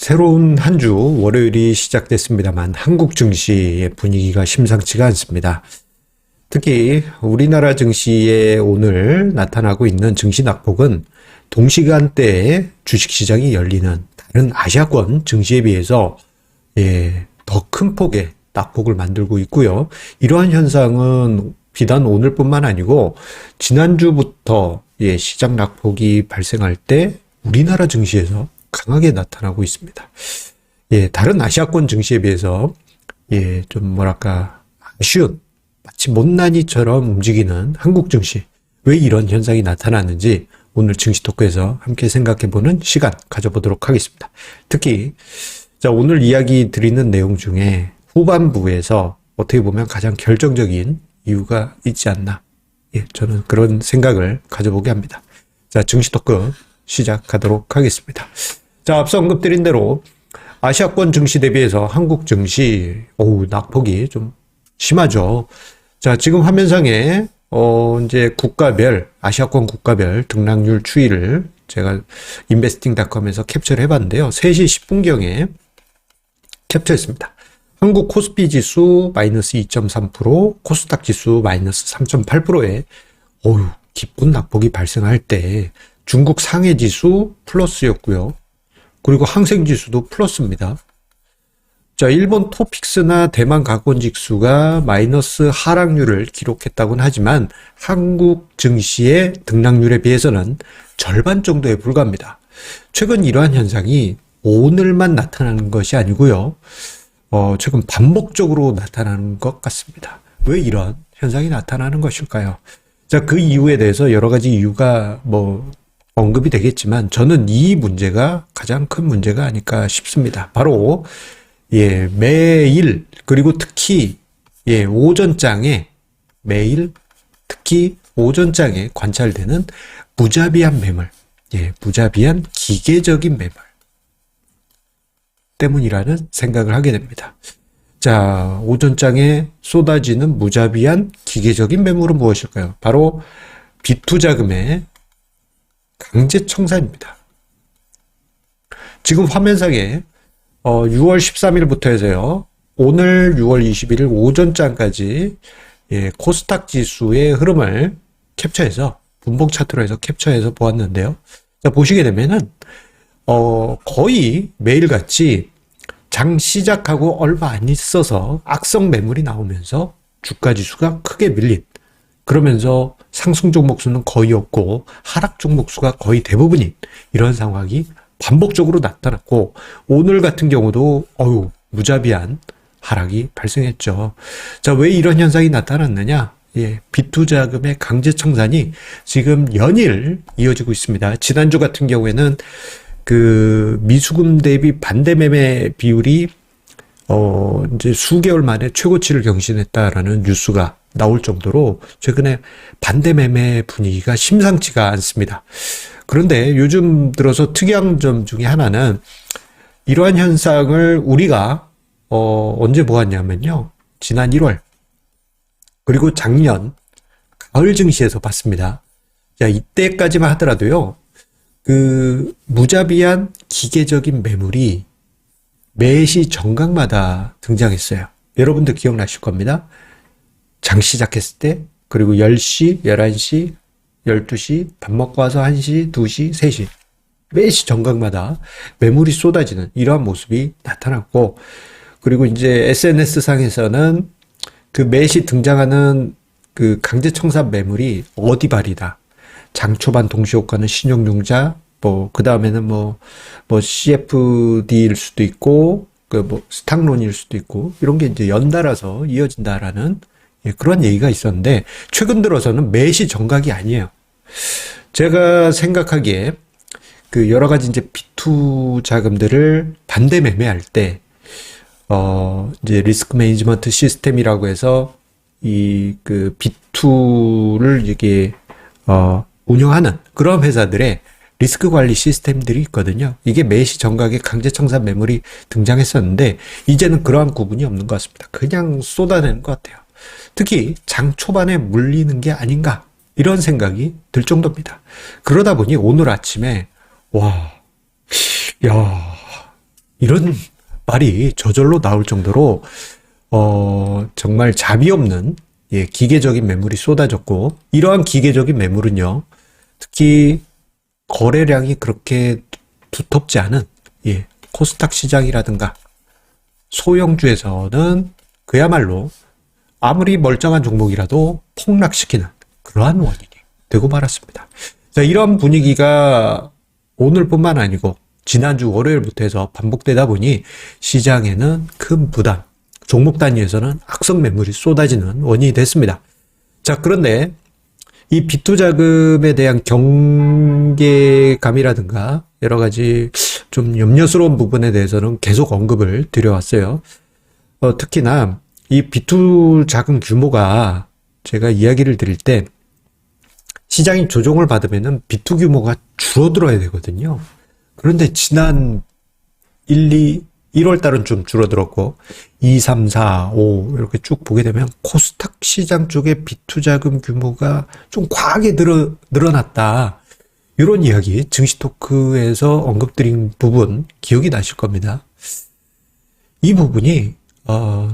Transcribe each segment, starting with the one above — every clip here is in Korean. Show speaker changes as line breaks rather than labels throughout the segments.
새로운 한 주 월요일이 시작됐습니다만 한국 증시의 분위기가 심상치가 않습니다. 특히 우리나라 증시에 오늘 나타나고 있는 증시 낙폭은 동시간대에 주식시장이 열리는 다른 아시아권 증시에 비해서 더 큰 폭의 낙폭을 만들고 있고요. 이러한 현상은 비단 오늘뿐만 아니고 지난주부터 시장 낙폭이 발생할 때 우리나라 증시에서 강하게 나타나고 있습니다. 다른 아시아권 증시에 비해서 좀 뭐랄까 아쉬운 마치 못난이처럼 움직이는 한국 증시, 왜 이런 현상이 나타나는지 오늘 증시 토크에서 함께 생각해보는 시간 가져보도록 하겠습니다. 특히 오늘 이야기 드리는 내용 중에 후반부에서 어떻게 보면 가장 결정적인 이유가 있지 않나, 저는 그런 생각을 가져보게 합니다. 증시 토크 시작하도록 하겠습니다. 앞서 언급드린 대로 아시아권 증시 대비해서 한국 증시 낙폭이 좀 심하죠. 지금 화면상에 이제 국가별, 아시아권 국가별 등락률 추이를 제가 investing.com에서 캡처를 해봤는데요. 3시 10분경에 캡처했습니다. 한국 코스피 지수 마이너스 2.3%, 코스닥 지수 마이너스 3.8%에 기쁜 낙폭이 발생할 때 중국 상해 지수 플러스였고요. 그리고 항생 지수도 플러스입니다. 일본 토픽스나 대만 가권 지수가 마이너스 하락률을 기록했다고는 하지만 한국 증시의 등락률에 비해서는 절반 정도에 불과합니다. 최근 이러한 현상이 오늘만 나타나는 것이 아니고요. 최근 반복적으로 나타나는 것 같습니다. 왜 이런 현상이 나타나는 것일까요? 그 이유에 대해서 여러 가지 이유가 언급이 되겠지만 저는 이 문제가 가장 큰 문제가 아닐까 싶습니다. 바로 매일 그리고 특히 오전장에 매일 특히 오전장에 관찰되는 무자비한 매물, 무자비한 기계적인 매물 때문이라는 생각을 하게 됩니다. 오전장에 쏟아지는 무자비한 기계적인 매물은 무엇일까요? 바로 빚투자금의 강제 청산입니다. 지금 화면상에 6월 13일부터 해서요, 오늘 6월 21일 오전장까지 코스닥 지수의 흐름을 캡처해서 분봉 차트로 해서 캡처해서 보았는데요. 보시게 되면은 거의 매일같이 장 시작하고 얼마 안 있어서 악성 매물이 나오면서 주가 지수가 크게 밀린, 그러면서 상승 종목 수는 거의 없고 하락 종목 수가 거의 대부분인 이런 상황이 반복적으로 나타났고, 오늘 같은 경우도 무자비한 하락이 발생했죠. 왜 이런 현상이 나타났느냐? 빚투자금의 강제 청산이 지금 연일 이어지고 있습니다. 지난주 같은 경우에는 미수금 대비 반대 매매 비율이 이제 수개월 만에 최고치를 경신했다라는 뉴스가 나올 정도로 최근에 반대 매매 분위기가 심상치가 않습니다. 그런데 요즘 들어서 특이한 점 중에 하나는 이러한 현상을 우리가 언제 보았냐면요, 지난 1월 그리고 작년 가을 증시에서 봤습니다. 이때까지만 하더라도요, 무자비한 기계적인 매물이 매시 정각마다 등장했어요. 여러분들 기억나실 겁니다. 장 시작했을 때, 그리고 10시, 11시, 12시, 밥 먹고 와서 1시, 2시, 3시. 매시 정각마다 매물이 쏟아지는 이러한 모습이 나타났고, 그리고 이제 SNS상에서는 매시 등장하는 강제 청산 매물이 어디 발이다. 장 초반 동시효과는 신용융자, 그 다음에는 CFD일 수도 있고, 스탁론일 수도 있고, 이런 게 이제 연달아서 이어진다라는 그런 얘기가 있었는데, 최근 들어서는 매시 정각이 아니에요. 제가 생각하기에 여러 가지 이제 빚투 자금들을 반대 매매할 때, 이제 리스크 매니지먼트 시스템이라고 해서 빚투를 이게, 운영하는 그런 회사들의 리스크 관리 시스템들이 있거든요. 이게 매시 정각의 강제 청산 매물이 등장했었는데, 이제는 그러한 구분이 없는 것 같습니다. 그냥 쏟아내는 것 같아요. 특히 장 초반에 물리는 게 아닌가, 이런 생각이 들 정도입니다. 그러다 보니 오늘 아침에 이런 말이 저절로 나올 정도로 정말 자비 없는 기계적인 매물이 쏟아졌고, 이러한 기계적인 매물은요, 특히 거래량이 그렇게 두텁지 않은 코스닥 시장이라든가 소형주에서는 그야말로 아무리 멀쩡한 종목이라도 폭락시키는 그러한 원인이 되고 말았습니다. 자, 이런 분위기가 오늘뿐만 아니고 지난주 월요일부터 해서 반복되다 보니 시장에는 큰 부담, 종목 단위에서는 악성 매물이 쏟아지는 원인이 됐습니다. 자, 그런데 이 비투자금에 대한 경계감이라든가 여러 가지 좀 염려스러운 부분에 대해서는 계속 언급을 드려왔어요. 특히나 이 비투자금 규모가, 제가 이야기를 드릴 때 시장이 조정을 받으면은 비투 규모가 줄어들어야 되거든요. 그런데 지난 1월 달은 좀 줄어들었고 2, 3, 4, 5 이렇게 쭉 보게 되면 코스닥 시장 쪽에 비투자금 규모가 좀 과하게 늘어났다. 이런 이야기 증시 토크에서 언급드린 부분 기억이 나실 겁니다. 이 부분이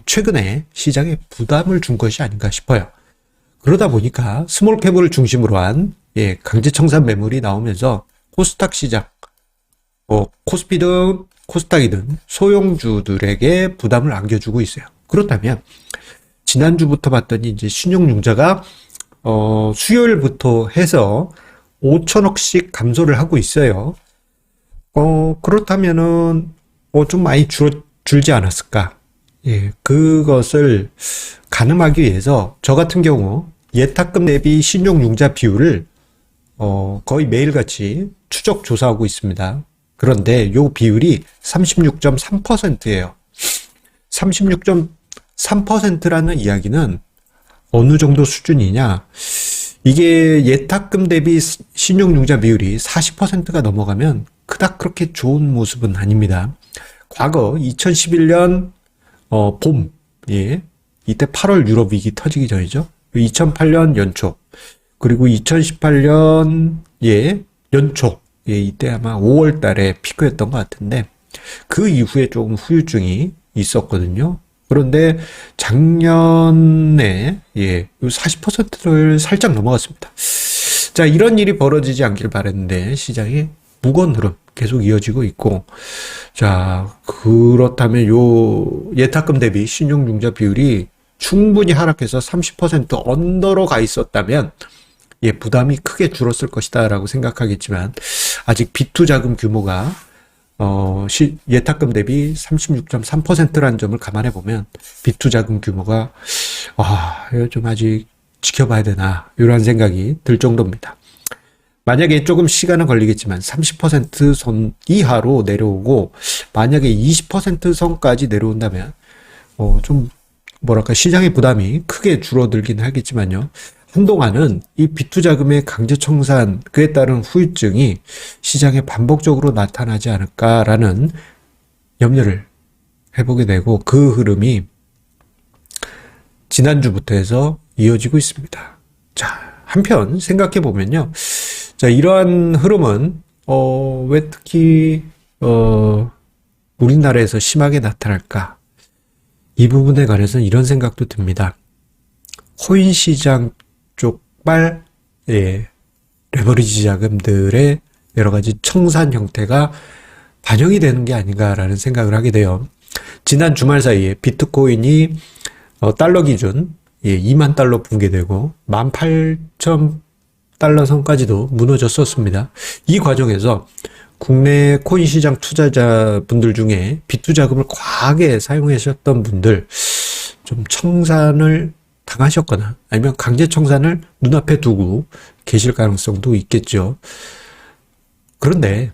최근에 시장에 부담을 준 것이 아닌가 싶어요. 그러다 보니까 스몰캡을 중심으로 한 강제청산 매물이 나오면서 코스닥 시장, 코스피든 코스닥이든 소형주들에게 부담을 안겨주고 있어요. 그렇다면 지난주부터 봤더니 이제 신용융자가 수요일부터 해서 5천억씩 감소를 하고 있어요. 그렇다면은 좀 많이 줄지 않았을까? 그것을 가늠하기 위해서 저 같은 경우 예탁금 대비 신용융자 비율을 거의 매일같이 추적 조사하고 있습니다. 그런데 요 비율이 36.3%예요. 36.3%라는 이야기는 어느 정도 수준이냐? 이게 예탁금 대비 신용융자 비율이 40%가 넘어가면 그닥 그렇게 좋은 모습은 아닙니다. 과거 2011년 봄, 이때 8월 유럽 위기 터지기 전이죠. 2008년 연초, 그리고 2018년 연초, 이때 아마 5월 달에 피크였던 것 같은데 그 이후에 조금 후유증이 있었거든요. 그런데 작년에 40%를 살짝 넘어갔습니다. 자, 이런 일이 벌어지지 않길 바랬는데 시장이 무거운 흐름 계속 이어지고 있고, 자, 그렇다면 요 예탁금 대비 신용융자 비율이 충분히 하락해서 30% 언더로 가 있었다면 부담이 크게 줄었을 것이다 라고 생각하겠지만, 아직 비투자금 규모가 예탁금 대비 36.3%라는 점을 감안해 보면 비투자금 규모가 이거 좀 아직 지켜봐야 되나 이런 생각이 들 정도입니다. 만약에 조금 시간은 걸리겠지만 30% 선 이하로 내려오고 만약에 20% 선까지 내려온다면 좀 뭐랄까 시장의 부담이 크게 줄어들긴 하겠지만요. 한동안은 이 비투자금의 강제청산, 그에 따른 후유증이 시장에 반복적으로 나타나지 않을까라는 염려를 해보게 되고, 그 흐름이 지난주부터 해서 이어지고 있습니다. 자, 한편 생각해 보면요. 자, 이러한 흐름은 왜 특히 우리나라에서 심하게 나타날까? 이 부분에 관해서는 이런 생각도 듭니다. 코인 시장 쪽발 레버리지 자금들의 여러 가지 청산 형태가 반영이 되는 게 아닌가라는 생각을 하게 돼요. 지난 주말 사이에 비트코인이 달러 기준 2만 달러 붕괴되고 18,000달러 선까지도 무너졌었습니다. 이 과정에서 국내 코인 시장 투자자분들 중에 비투자금을 과하게 사용하셨던 분들 좀 청산을 당하셨거나 아니면 강제 청산을 눈앞에 두고 계실 가능성도 있겠죠. 그런데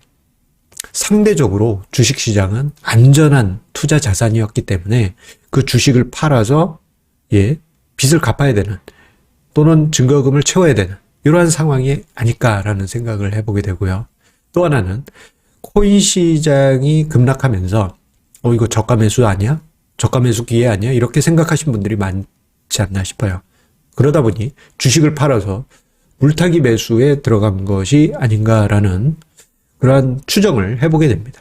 상대적으로 주식시장은 안전한 투자 자산이었기 때문에 그 주식을 팔아서 빚을 갚아야 되는 또는 증거금을 채워야 되는 이러한 상황이 아닐까라는 생각을 해보게 되고요. 또 하나는 코인 시장이 급락하면서 이거 저가 매수 아니야? 저가 매수 기회 아니야? 이렇게 생각하신 분들이 많지 않나 싶어요. 그러다 보니 주식을 팔아서 물타기 매수에 들어간 것이 아닌가라는 그러한 추정을 해보게 됩니다.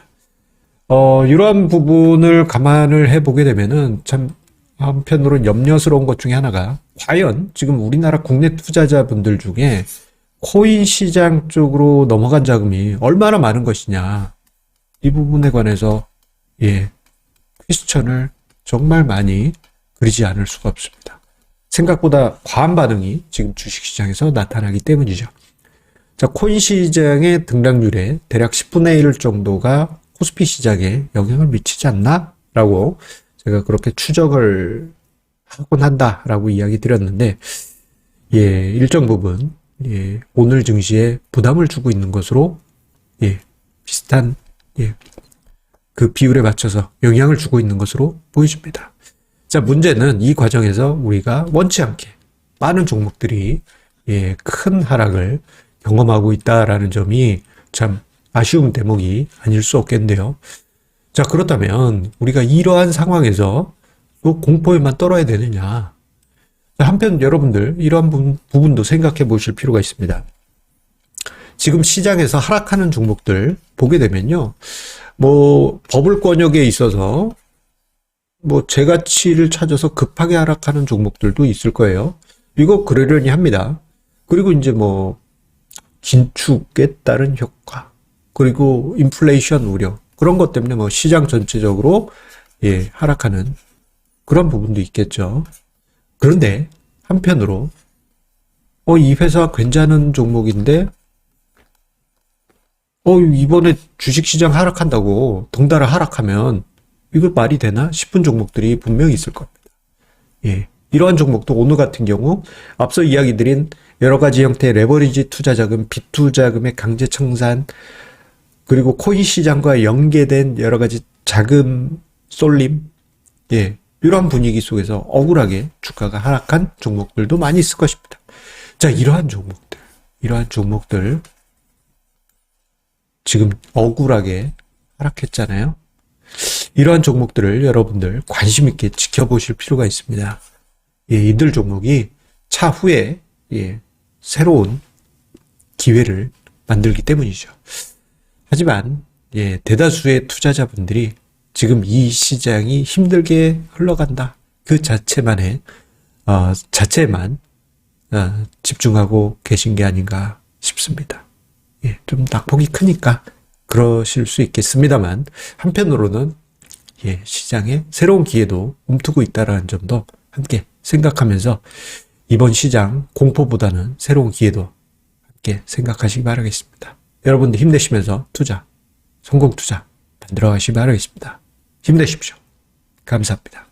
이러한 부분을 감안을 해보게 되면은 참 한편으로는 염려스러운 것 중에 하나가 과연 지금 우리나라 국내 투자자분들 중에 코인 시장 쪽으로 넘어간 자금이 얼마나 많은 것이냐. 이 부분에 관해서 퀘스천을 정말 많이 그리지 않을 수가 없습니다. 생각보다 과한 반응이 지금 주식시장에서 나타나기 때문이죠. 자, 코인 시장의 등락률의 대략 10분의 1 정도가 코스피 시장에 영향을 미치지 않나? 라고 제가 그렇게 추정을 하곤 한다라고 이야기 드렸는데, 일정 부분, 오늘 증시에 부담을 주고 있는 것으로, 비슷한, 그 비율에 맞춰서 영향을 주고 있는 것으로 보여집니다. 자, 문제는 이 과정에서 우리가 원치 않게 많은 종목들이 큰 하락을 경험하고 있다라는 점이 참 아쉬운 대목이 아닐 수 없겠는데요. 자, 그렇다면 우리가 이러한 상황에서 또 공포에만 떨어야 되느냐. 한편 여러분들 이러한 부분도 생각해 보실 필요가 있습니다. 지금 시장에서 하락하는 종목들 보게 되면요. 버블 권역에 있어서 재가치를 찾아서 급하게 하락하는 종목들도 있을 거예요. 이거 그러려니 합니다. 그리고 이제 긴축에 따른 효과, 그리고 인플레이션 우려, 그런 것 때문에 시장 전체적으로 하락하는 그런 부분도 있겠죠. 그런데 한편으로 이 회사 괜찮은 종목인데 이번에 주식시장 하락한다고 덩달아 하락하면 이거 말이 되나 싶은 종목들이 분명히 있을 겁니다. 이러한 종목도 오늘 같은 경우 앞서 이야기 드린 여러 가지 형태의 레버리지 투자자금, 빚투자금의 강제 청산, 그리고 코인 시장과 연계된 여러 가지 자금 쏠림, 이러한 분위기 속에서 억울하게 주가가 하락한 종목들도 많이 있을 것입니다. 자, 이러한 종목들 지금 억울하게 하락했잖아요. 이러한 종목들을 여러분들 관심 있게 지켜보실 필요가 있습니다. 이들 종목이 차후에 새로운 기회를 만들기 때문이죠. 하지만 대다수의 투자자분들이 지금 이 시장이 힘들게 흘러간다, 그 자체만 집중하고 계신 게 아닌가 싶습니다. 좀 낙폭이 크니까 그러실 수 있겠습니다만, 한편으로는 시장에 새로운 기회도 움트고 있다는 점도 함께 생각하면서 이번 시장 공포보다는 새로운 기회도 함께 생각하시기 바라겠습니다. 여러분들 힘내시면서 성공 투자 만들어 가시기 바라겠습니다. 힘내십시오. 감사합니다.